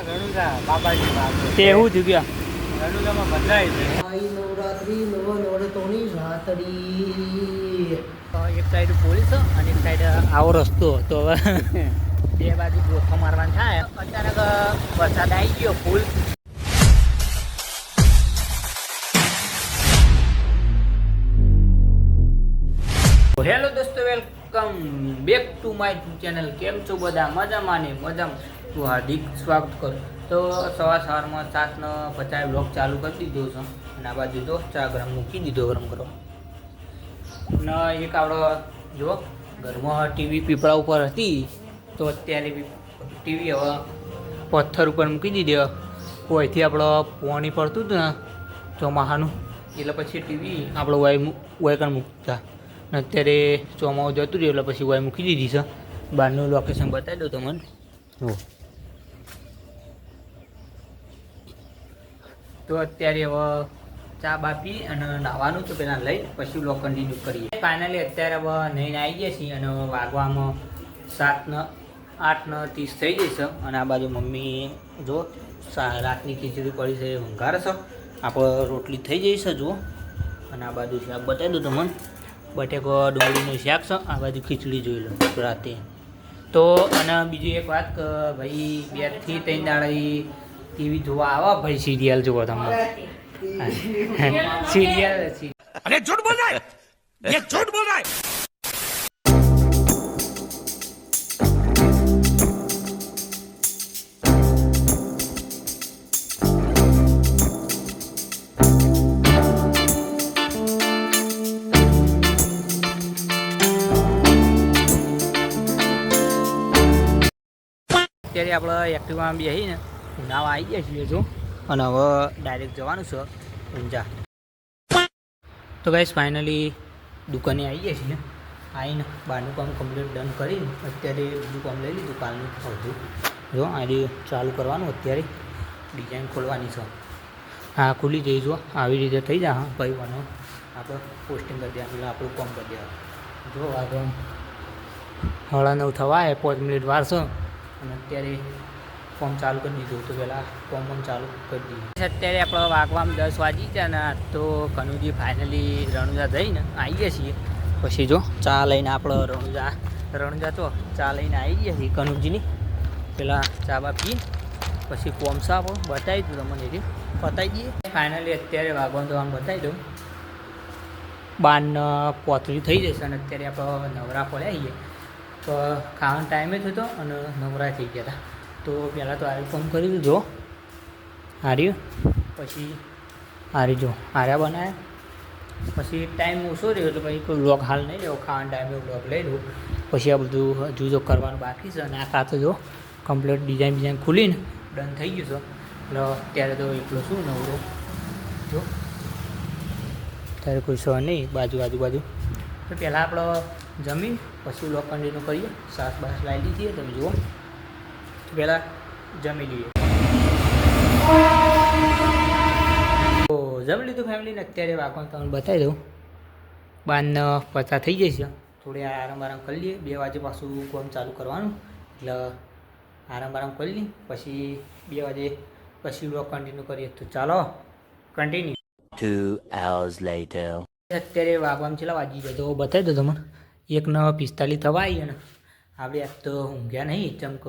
રણુજા બાબાજી માં તે એવું થયું ગયા રણુજામાં બંધાય છે. નવરાત્રી નવરાત્રોની રાતડી. એક સાઈડ પોલીસ અને એક સાઈડ આવો રસ્તો તો હવે બે બાજુ ગોખો મારવાનું થાય. અચાનક વરસાદ આવી ગયો ફૂલ. હેલો દોસ્તો, welcome back to my channel. કેમ છો બધા? મજામાં ને મજામાં. તું હાર્દિક સ્વાગત કરું. તો સવારમાં 7:50 બ્લોગ ચાલુ કરી દીધો છે અને આ બાજુ તો ચા ગરમ મૂકી દીધો ગરમ કરવા. અને એક આપણો જો ઘરમાં ટીવી પીપળા ઉપર હતી તો અત્યારે ટીવી હવે પથ્થર ઉપર મૂકી દીધી. કોઈથી આપણો પાણી પડતું હતું ને ચોમાસાનું, એટલે પછી ટીવી આપણો વાયકણ મૂકતા. અને અત્યારે ચોમાસું જતું રહ્યું એટલે પછી વાય મૂકી દીધી છે. બહારનું લોકેશન બતાવી દો તમને. હો તો અત્યારે હવે ચા બાપી અને નાવાનું તો પહેલાં લઈ પછી બ્લોગ કન્ટિન્યુ કરીએ. ફાઇનલી અત્યારે હવે નહીં આવી ગયા છીએ અને વાગવામાં 8:30 થઈ જશે. અને આ બાજુ મમ્મી જો રાતની ખીચડી પડી છે વંઘાર છે. આપણે રોટલી થઈ જઈ છે જુઓ. અને આ બાજુ શાક બતાવી દો તમને. બટેકો ડુંગળીનું શાક છે. આ બાજુ ખીચડી જોઈ લો રાતે. તો અને બીજી એક વાત કે ભાઈ 2 થી 3 દાડા ટીવી જોવા આવો ભાઈ, સિરિયલ જોવો તમે. સિરિયલ अरे झूठ बोल रहा है, ये झूठ बोल रहा है. અત્યારે આપણે એક્ટિવામાં બેસીને ઉનાવા આવી ગયા છીએ જો. અને હવે ડાયરેક્ટ જવાનું છે ઊંઝા. તો ગાઈસ ફાઇનલી દુકાને આવી ગયા છીએ. આવીને બહારનું કામ કમ્પ્લીટ ડન કરીને અત્યારે બીજું કામ લઈ લીધું કાલનું અડધું. જો આજે ચાલુ કરવાનું. અત્યારે ડિઝાઇન ખોલવાની છે. હા ખુલી જઈ જો આવી રીતે થઈ જાય. હા ભાઈ બનો આપણે પોસ્ટિંગ કરી દેવાનું એટલે આપણું કામ કરી દેવાનું. જો આગળ 9:30 થવા 5 મિનિટ વાર છે. અને અત્યારે ફોર્મ ચાલુ કરી દીધું તો પહેલાં ફોર્મ ચાલુ કરી દીધું. અત્યારે આપણે વાગવામાં 10 વાગી છે ને તો કનુજી ફાઇનલી રણુજા જઈને આવી ગયા છીએ. પછી જો ચા લઈને આપણે રણુજા તો ચા લઈને આવી ગયા છીએ કનુજીની. પહેલાં ચા બા પી પછી ફોર્મ સા આપણું બતાવી દઉં તમને. એ બતાવી દઈએ. ફાઇનલી અત્યારે વાગવાનું તો આમ બતાવી દઉં. 12:35 થઈ જશે અને અત્યારે આપણે નવરા પડ્યા આવીએ તો ખાવાનો ટાઈમે જ હતો અને નવરા થઈ ગયા હતા. તો પહેલાં તો આર્યું ફોન કરી દીધો. આર્યું પછી આર્યું જો આર્યા બનાવ્યા. પછી ટાઈમ ઓછો રહ્યો તો પછી કોઈ વ્લોગ હાલ નહીં લેવો. ખાવાના ટાઈમે વ્લોગ લઈ લઉં. પછી આ બધું હજુ જો કરવાનું બાકી છે. અને આ ખાતે જો કમ્પ્લીટ ડિઝાઇન ખુલીને ડન થઈ ગયું છે. એટલે ત્યારે તો એટલો શું નવરો જો ત્યારે કોઈ સહ નહીં આજુબાજુ. તો પહેલાં આપણે જમીન પછી વ્લોગ કન્ટિન્યુ કરીએ. સાસ બાસ લાવી દીધી તમે જુઓ. તો પહેલાં જમી લઈએ. તો જમી લીધું ફેમિલીને. અત્યારે વાગવાનું તમને બતાવી દઉં. 12:50 થઈ જશે. થોડી આરામ કરી લઈએ. 2 વાગે પાછું કામ ચાલુ કરવાનું. એટલે આરામ કરી લઈએ. પછી 2 વાગે પછી વ્લોગ કન્ટિન્યુ કરીએ. તો ચાલો કન્ટિન્યુ. 2 hours later. અત્યારે વાગવામાં છેલ્લા વાગી ગયા તો બતાવી દો તમને. 1:45 થવા આવી. અને આપણે આજ તો ઊંઘ્યા નહીં. ચમક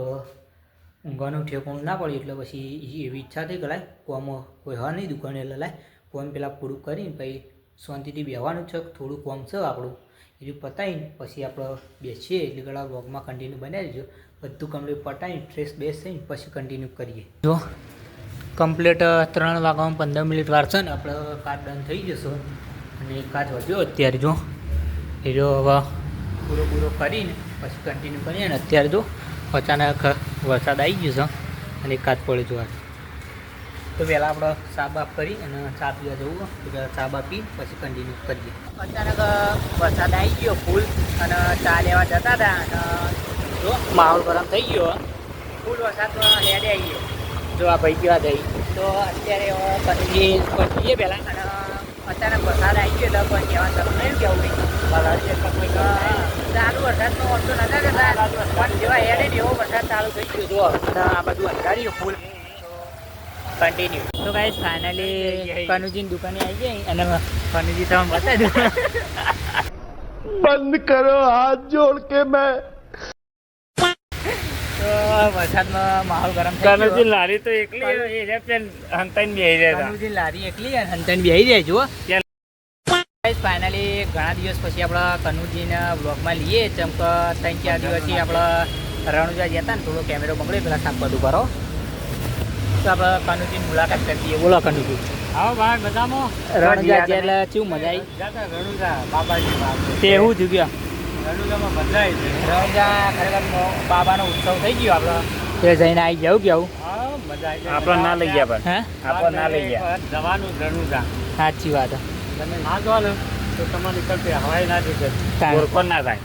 ઊંઘવાનું ઠેકાણું ના પડ્યું એટલે પછી એવી ઈચ્છા થઈ કે લાય કોમ કોઈ હા નહીં દુકાને એટલે લાય કોમ પહેલાં પૂરું કરીને પછી શાંતિથી બેસવાનું છે. થોડું કોમ છે આપણું એ પતાવીને પછી આપણે બેસીએ. એટલે ગળા વ્લોગમાં કન્ટિન્યુ બનાવી દેજો. બધું કમ્પ્લીટ પતાવીને ફ્રેશ બેસ થઈને પછી કન્ટિન્યુ કરીએ. જો કમ્પ્લીટ 3 વાગવામાં 15 મિનિટ વાર છે ને આપણે કાર્ડ ડન થઈ જશે. અને એક કાચ વધ્યો અત્યારે જો એ જો હવે પૂરો કરીને પછી કન્ટિન્યુ કરીએ. ને અત્યારે જો અચાનક વરસાદ આવી ગયો છે અને એક કાચ પડે જો. તો પહેલાં આપણે ચા બાપ કરી અને ચા પીવા જવું. તો પહેલાં ચા બાપ પી પછી કન્ટિન્યુ કરીએ. અચાનક વરસાદ આવી ગયો ફૂલ અને ચા લેવા જતા હતા. અને જો માહોલ ગરમ થઈ ગયો. ફૂલ વરસાદમાં હેડે આવીએ. જો આ ભાઈ પીવા જઈ તો અત્યારે કનુજી પીએ પહેલાં. અને અચાનક વરસાદ આવી ગયો એટલે કોઈ કહેવા ચાલુ નહીં કેવું નહીં. ચાલુ વરસાદનો ઓછો નતા કરતા પણ જેવા હેડે ને એવો વરસાદ ચાલુ થઈ ગયો. જો આ બધું અંધાર્યું ફૂલ કન્ટિન્યુ. તો ગાઈસ ફાઇનલી કનુજીની દુકાને આવી ગઈ અને કનુજી તમને બતાવી દઉં. બંધ કરો હાથ જોડ કે મેં. તો વરસાદમાં માહોલ ગરમ થઈ ગયો. કનુજી લારી તો એકલી એ રે પેન હંતાઈને બેહી રહ્યા કનુજી લારી એકલી અને હંતાઈને બેહી જાય જુઓ. ફાઇનલી ઘણા દિવસ પછી આપણા કનુજીના બ્લોગમાં લઈએ જેમ કે 3-4 દિવસથી આપણે રણુજા ગયા હતા ને થોડો કેમેરો બગડ્યો પેલા સાફ બધું કરો તો આપણે કનુજીની મુલાકાત કરી દઈએ. બોલો કનુજી. આવો ભાઈ બધામાં રણુજા એટલે કેવું મજા આવી? જાતા રણુજા બાબાજી બાપુ તે એવું થયું ગયા રણુજામાં બદલાય છે. રણુજા ખરેખર બાબાનો ઉત્સવ થઈ ગયો આપણે તે જઈને આવી જાવ કે આવું હા મજા આવી આપણે ના લઈ ગયા પણ હે આપણે ના લઈ ગયા. જવાનું રણુજા સાચી વાત હે. તમે ના જો ને તો તમારી કરતે હવાઈ ના જશે. ઓળખો ના થાય.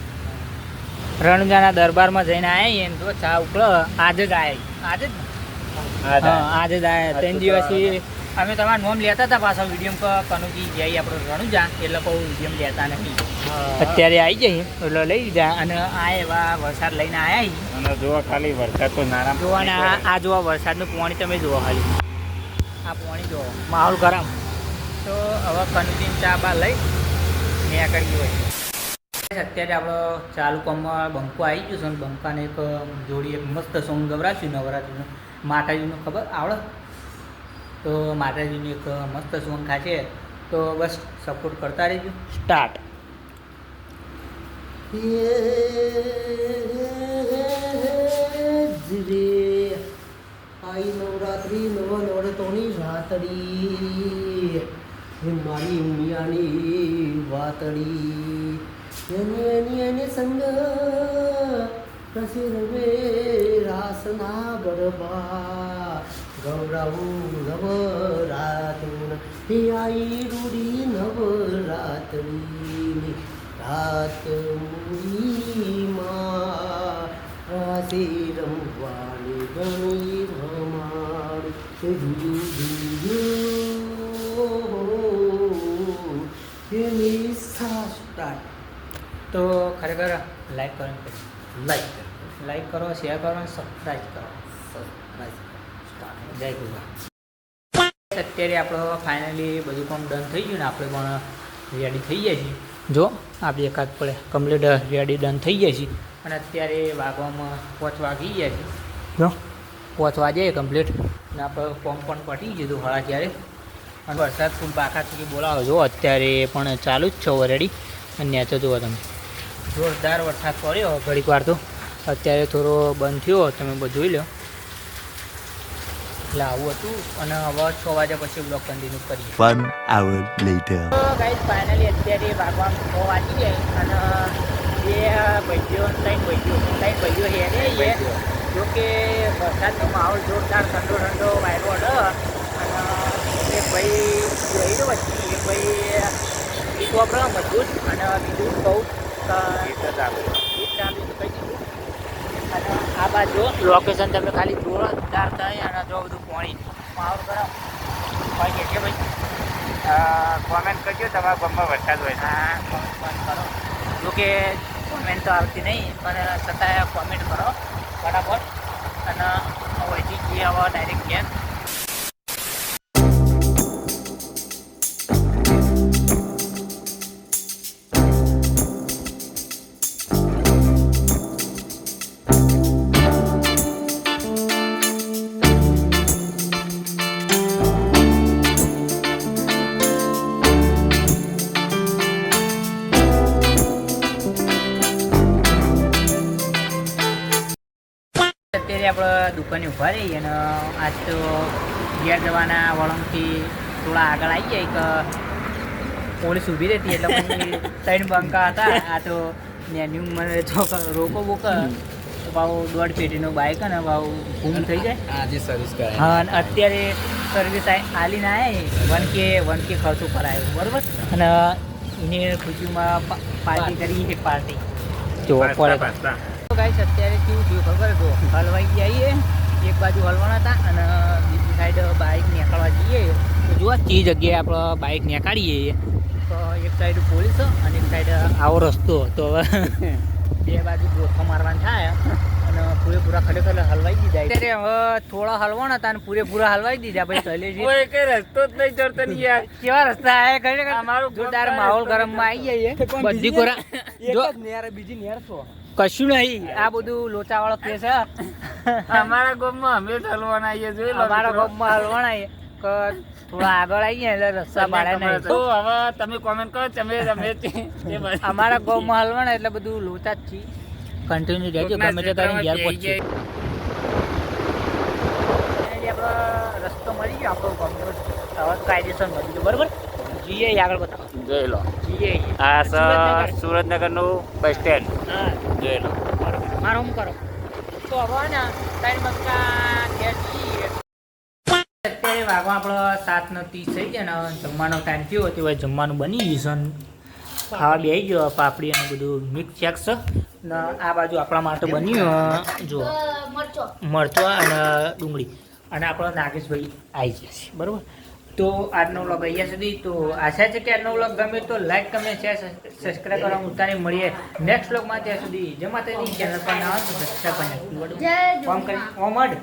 રણુજાના દરબારમાં જઈને આવ્યા ને તો ચા ઉકળો આજે જ આવ્યા આજે જ ને? હા આજે જ આવ્યા 3 દિવસથી અમે તમારું નોમ લેતા હતા પાછા વિડીયો કનુજી જઈએ આપણે રણુજા એટલે કોઈ વિડીયો લેતા નથી. અત્યારે આવી જઈએ એટલે લઈ લીધા અને આ એવા વરસાદ લઈને આવ્યા અને જોવા ખાલી વરસાદ તો નાના જુઓ ને આ જુઓ વરસાદનું પાણી તમે જુઓ ખાલી આ પાણી જુઓ માહોલ ગરમ. તો હવે કનુજીની ચા બા લઈ નીકળી હોય. અત્યારે આપણો ચાલુ કામમાં બંકો આવી ગયો છે અને બંકાને એક જોડી એક મસ્ત સોંગ ગવરાવ્યું નવરાત્રિનું માતાજીનું ખબર આવડે તો માતાજીનું એક મસ્ત સોંગ છે તો બસ સપોર્ટ કરતા રહેજો. સ્ટાર્ટ. આઈ નવરાત્રી નવરાત્રોની રાતડી મારી ઉમિયાની વાતડી એને સંગ રવે રાસના ગરબા ગૌરવું નવરાતું આઈ રૂડી નવરાત્રી રાત મુડીમાં રાસે રમવાની ગણી ભમાડી સ્ટાર્ટ. તો ખરેખર લાઈક કરો લાઈક કરો શેર કરો અને સબસ્ક્રાઈબ કરો. જય ગુરુ. અત્યારે આપણો ફાઇનલી બધું કામ ડન થઈ ગયું ને આપણે પણ રેડી થઈ જાય છીએ. જો આપણે એકાદ પડે કમ્પ્લીટ રેડી ડન થઈ જાય છે અને અત્યારે વાગવામાં 5 વાગી ગયા છે. જો 5 વાગે કમ્પ્લીટ ને આપણે કોમ પણ પટી ગયું હળા ત્યારે અને વરસાદ ફૂલ બાકા ચૂકી બોલાવો જો અત્યારે પણ ચાલુ જ છે ઓલરેડી અને નેચો જુઓ તમે જોરદાર વરસાદ પડ્યો ઘડીક વાર તો અત્યારે થોડો બંધ થયો તમે બધું જોઈ લો એટલે આવું હતું અને હવે 6 વાગ્યા પછી બ્લોગ કન્ટિન્યુ કરીએ. 1 hour later. તો ગાઈસ ફાઇનલી અત્યારે વાગવામાં 6 વાગી ગયા અને બે ભાઈઓ ત્રણ ભાઈઓ હેરે જો કે વરસાદનો માહોલ જોરદાર ઠંડો વાયરો હતો અને એક ભાઈ જોઈ લો વચ્ચે એક ભાઈ ગીત વાપરો મજબૂત અને બીજું કહું ગીત ચાલુ કહી દીધું અને આ બાજુ લોકેશન તમે ખાલી જોરદાર થાય અને જો બધું પાણી માહોલ ગરમ ભાઈ કે ભાઈ કોમેન્ટ કરજો તમારા ગામમાં વરસાદ હોય છે. હા કોમેન્ટ કરો જો કે કોમેન્ટ તો આવતી નહીં પણ છતાંય કોમેન્ટ કરો ફટાફટ અને અહીંથી જે આવા ડાયરેક્ટ ગેમ. અત્યારે આપણે દુકાને ઊભા રહીએ અને આજ તો ઘેર જવાના વળંગથી થોડા આગળ આવી જાય કે પોલીસ ઊભી રહેતી એટલે પછી 3 બંકા હતા આ તો મેન્યુ મને રોકો બોકો ભાવ 1.5 પેટીનું બાઇક અને ભાવ ગુમ થઈ જાય. આજે સર્વિસ કરાય. હા અને અત્યારે સર્વિસ આલીને આવે 1K ખર્ચો કરાયો બરાબર અને એને ખુશીમાં પાર્ટી કરી એક પાર્ટી જોવા પડે. તો ગાઈસ અત્યારે કેવું થયું ખબર તો હલવાઈ જઈએ એક બાજુ હલવાના હતા અને બીજી સાઈડ બાઇક નીકળવા જઈએ તો જુઓ તે જગ્યાએ આપણે બાઇક નીકાળીએ તો એક સાઈડ પોલીસ અને એક સાઈડ આવો રસ્તો તો હવે બે બાજુ ગોથો મારવાનું થાય અને પૂરેપૂરા ખરેખર હલવાઈ દીધા અત્યારે હવે થોડા હલવાના હતા અને પૂરેપૂરા હલવાઈ દીધા પછી શૈલેષજી કોઈ કઈ રસ્તો જ નહીં જડતો ને યાર. કેવા રસ્તા આયા ખરેખર અમારું જોરદાર માહોલ ગરમમાં આવી જઈએ બધી કોરા જો બીજી નેર છો કશું નહીં આ બધું લોચાવાળો કેસ છે અમારા ગામમાં અમે જ હલવાના આવીએ જોઈ લો અમારા મિત્રો. ગામમાં હલવાના છે કે થોડા આગળ આવીએ એટલે રસ્તા બાળા નહીં તો હવે તમે કોમેન્ટ કરો તમે અમારા ગામમાં હલવાના એટલે બધું લોચા જ છીએ કન્ટિન્યુ રહેજો ગમે તે કરીને ઘેર પહોંચીએ આપણો રસ્તો મળી ગયો આપણો ગામનો હવે કાયદેસર મળી ગયો બરાબર જઈએ આગળ બતાવો જોઈ લો જઈએ આ સુરતનગર. સુરતનગરનું બસ સ્ટેન્ડ હા જોઈ લો મારો હું કરો તો હવે ને ત્રણ વાગતા ઘેર જઈએ અત્યારે વાગવા આપણો 7:30 થઈ ગયા ને જમવાનો ટાઈમ થયો તે હવે જમવાનું બની ગયું છે ખાવા બેસી ગયો પાપડી અને બધું મિક્સ ચેક છે ને આ બાજુ આપણા માટે બન્યું જો મરચો અને ડુંગળી અને આપણો નાગેશભાઈ આવી જશે બરાબર તો આજનો વ્લોગ અહીંયા સુધી તો આશા છે કે આજનો વ્લોગ ગમે તો લાઈક કમેન્ટ શેર સબસ્ક્રાઈબ કરવા ઉતારી મળીએ નેક્સ્ટ વ્લોગમાં ત્યાં સુધી જય માતાની ચેનલ પર ના હોય તો સબસ્ક્રાઈબ કરી નાખજો. ઓમ કરી ઓમ અડ